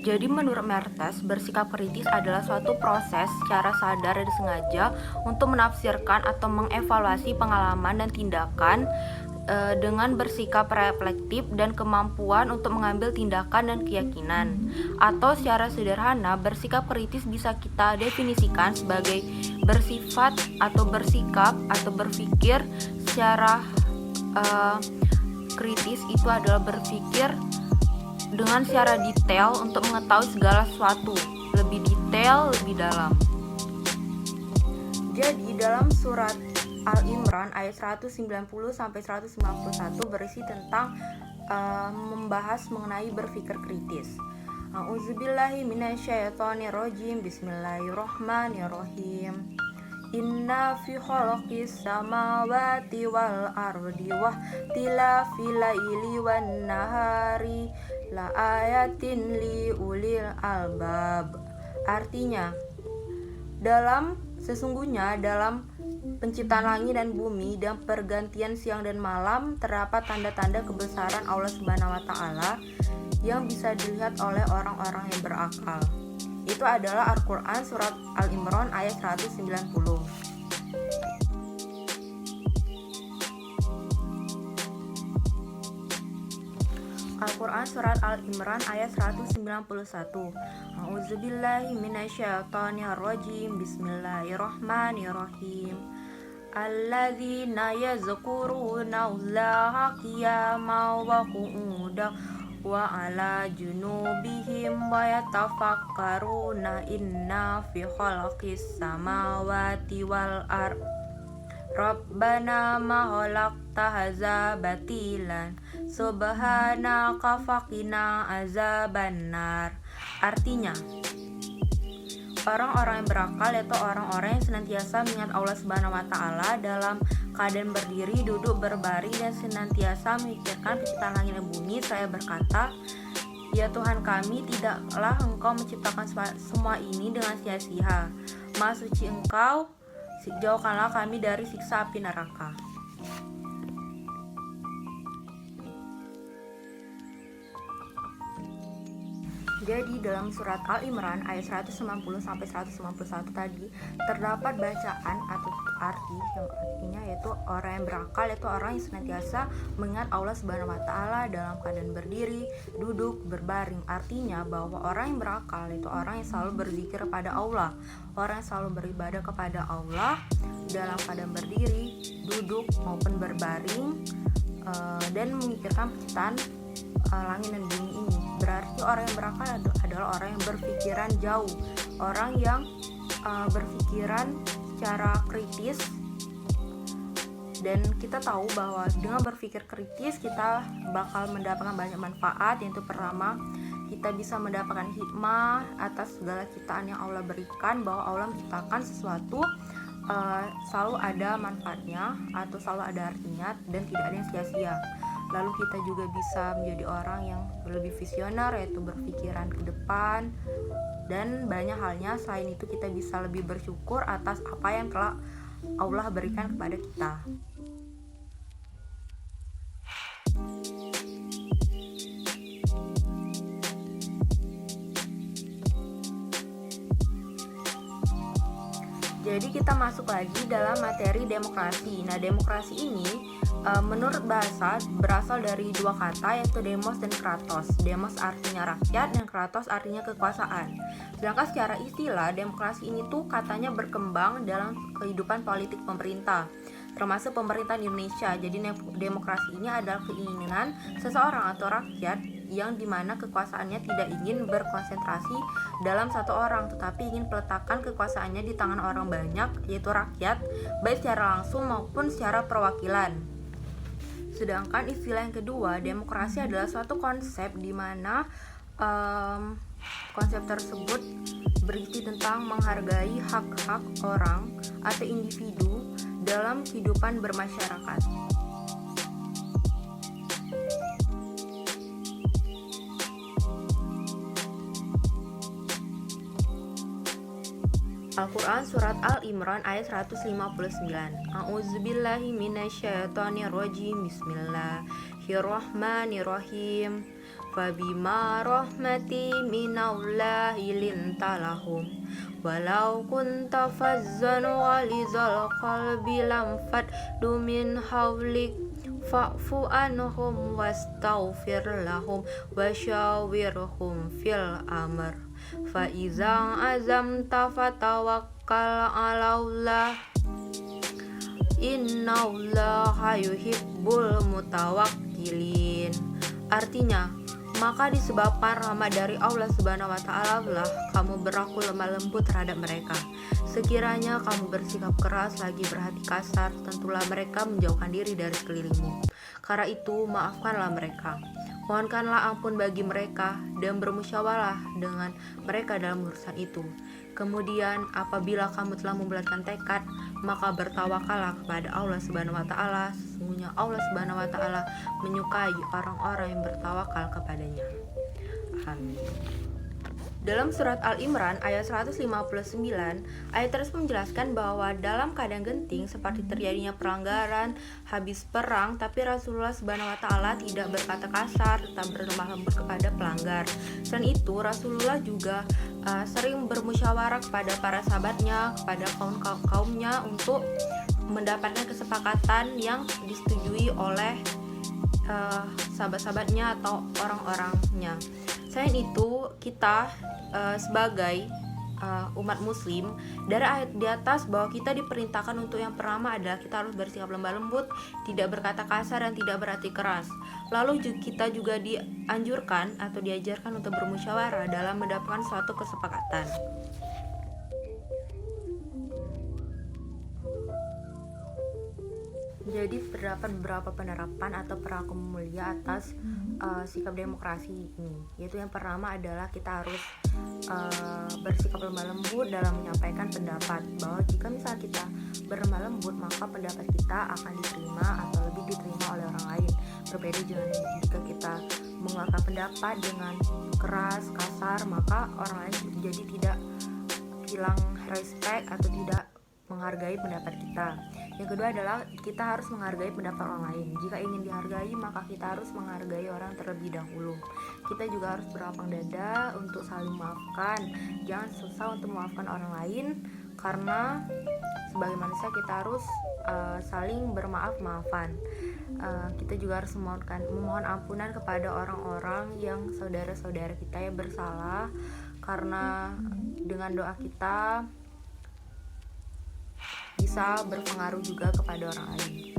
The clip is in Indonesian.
Jadi menurut Mertes, bersikap kritis adalah suatu proses secara sadar dan sengaja untuk menafsirkan atau mengevaluasi pengalaman dan tindakan dengan bersikap reflektif dan kemampuan untuk mengambil tindakan dan keyakinan. Atau secara sederhana, bersikap kritis bisa kita definisikan sebagai bersifat atau bersikap atau berpikir secara kritis. Itu adalah berpikir dengan secara detail untuk mengetahui segala sesuatu, lebih detail, lebih dalam. Jadi dalam surat Al-Imran ayat 190-191 berisi tentang membahas mengenai berpikir kritis. A'udzubillahi minasyaitonirrajim. Bismillahirrahmanirrahim. Inna fi khalaqis samawati wal ardi wa tilafil laili wan nahari la ayatin li ulil albab. Artinya, sesungguhnya dalam penciptaan langit dan bumi dan pergantian siang dan malam terdapat tanda-tanda kebesaran Allah Subhanahu wa taala yang bisa dilihat oleh orang-orang yang berakal. Itu adalah Al-Qur'an surat Al-Imran ayat 190. Al-Quran Surat Al-Imran ayat 191. A'udzubillahi minasyaitonirrajim. Bismillahirrahmanirrahim. Alladzina yazkuruna Allaha qiyaman wa qu'udan wa ala junubihim wa yatafakkaruna inna fi khalaqis samawati wal ardi Rabbana ma khalaqta hadza batilan subhanaka faqina azabannar. Artinya, orang-orang yang berakal yaitu orang-orang yang senantiasa mengingat Allah Subhanahu wa taala dalam keadaan berdiri, duduk, berbaring dan senantiasa memikirkan penciptaan langit dan bumi. Saya berkata, ya Tuhan kami, tidaklah Engkau menciptakan semua ini dengan sia-sia. Maha suci Engkau, jauhkanlah kami dari siksa api neraka. Jadi dalam surat Al-Imran ayat 190-191 tadi terdapat bacaan atau arti yang artinya yaitu orang yang berakal yaitu orang yang senantiasa mengingat Allah Subhanahu wa taala dalam keadaan berdiri, duduk, berbaring. Artinya bahwa orang yang berakal itu orang yang selalu berzikir kepada Allah, orang yang selalu beribadah kepada Allah dalam keadaan berdiri, duduk maupun berbaring dan memikirkan penciptaan langit dan bumi ini. Berarti orang yang berakal adalah orang yang berpikiran jauh, orang yang berpikiran secara kritis. Dan kita tahu bahwa dengan berpikir kritis kita bakal mendapatkan banyak manfaat. Yaitu pertama, kita bisa mendapatkan hikmah atas segala ciptaan yang Allah berikan, bahwa Allah menciptakan sesuatu selalu ada manfaatnya atau selalu ada artinya dan tidak ada yang sia-sia. Lalu kita juga bisa menjadi orang yang lebih visioner, yaitu berpikiran ke depan, dan banyak halnya. Selain itu kita bisa lebih bersyukur atas apa yang telah Allah berikan kepada kita. Jadi kita masuk lagi dalam materi demokrasi. Nah, demokrasi ini menurut bahasa berasal dari dua kata, yaitu demos dan kratos. Demos artinya rakyat dan kratos artinya kekuasaan. Sedangkan secara istilah, demokrasi ini tuh katanya berkembang dalam kehidupan politik pemerintah, termasuk pemerintahan Indonesia. Jadi demokrasi ini adalah keinginan seseorang atau rakyat yang dimana kekuasaannya tidak ingin berkonsentrasi dalam satu orang, tetapi ingin meletakkan kekuasaannya di tangan orang banyak, yaitu rakyat, baik secara langsung maupun secara perwakilan. Sedangkan istilah yang kedua, demokrasi adalah suatu konsep di mana konsep tersebut berisi tentang menghargai hak-hak orang atau individu dalam kehidupan bermasyarakat. Al-Quran Surat Al-Imran ayat 159. A'udzubillahi minasyaitonirrajim. Bismillahirrahmanirrahim. Fabima rahmati minallahi linta lahum walau kunta fazzan ghalizal qalbi lam faddu min hawlik fa'fu anhum wastaghfir lahum wasyawirhum fil amr fa iza azamta fatawakkal 'alallah innallaha yuhibbul mutawakkilin. Artinya, maka disebabkan rahmat dari Allah Subhanahu wa taala lah kamu berlaku lemah lembut terhadap mereka. Sekiranya kamu bersikap keras lagi berhati kasar, tentulah mereka menjauhkan diri dari sekelilingmu. Karena itu, maafkanlah mereka. Mohonkanlah ampun bagi mereka dan bermusyawarah dengan mereka dalam urusan itu. Kemudian apabila kamu telah membulatkan tekad, maka bertawakallah kepada Allah Subhanahu wa taala. Sesungguhnya Allah Subhanahu wa taala menyukai orang-orang yang bertawakal kepadanya. Amin. Dalam surat Al-Imran ayat 159, ayat tersebut menjelaskan bahwa dalam keadaan genting seperti terjadinya pelanggaran habis perang, tapi Rasulullah Subhanahu wa taala tidak berkata kasar, tetap berlemah lembut kepada pelanggar. Selain itu, Rasulullah juga sering bermusyawarah kepada para sahabatnya, kepada kaumnya untuk mendapatkan kesepakatan yang disetujui oleh sahabat-sahabatnya atau orang-orangnya. Selain itu, kita sebagai umat muslim, dari ayat di atas bahwa kita diperintahkan untuk yang pertama adalah kita harus bersikap lemah lembut, tidak berkata kasar dan tidak berhati keras. Lalu kita juga dianjurkan atau diajarkan untuk bermusyawarah dalam mendapatkan suatu kesepakatan. Jadi terdapat beberapa penerapan atau perilaku mulia atas sikap demokrasi ini. Yaitu yang pertama adalah kita harus bersikap lemah lembut dalam menyampaikan pendapat. Bahwa jika misalnya kita berlemah lembut, maka pendapat kita akan diterima atau lebih diterima oleh orang lain. Berbeda dengan jika kita mengeluarkan pendapat dengan keras, kasar, maka orang lain jadi tidak hilang respect atau tidak menghargai pendapat kita. Yang kedua adalah kita harus menghargai pendapat orang lain. Jika ingin dihargai, maka kita harus menghargai orang terlebih dahulu. Kita juga harus berlapang dada untuk saling memaafkan. Jangan susah untuk memaafkan orang lain, karena sebagai manusia kita harus saling bermaaf-maafan. Kita juga harus memohon ampunan kepada orang-orang yang saudara-saudara kita yang bersalah, karena dengan doa kita bisa berpengaruh juga kepada orang lain.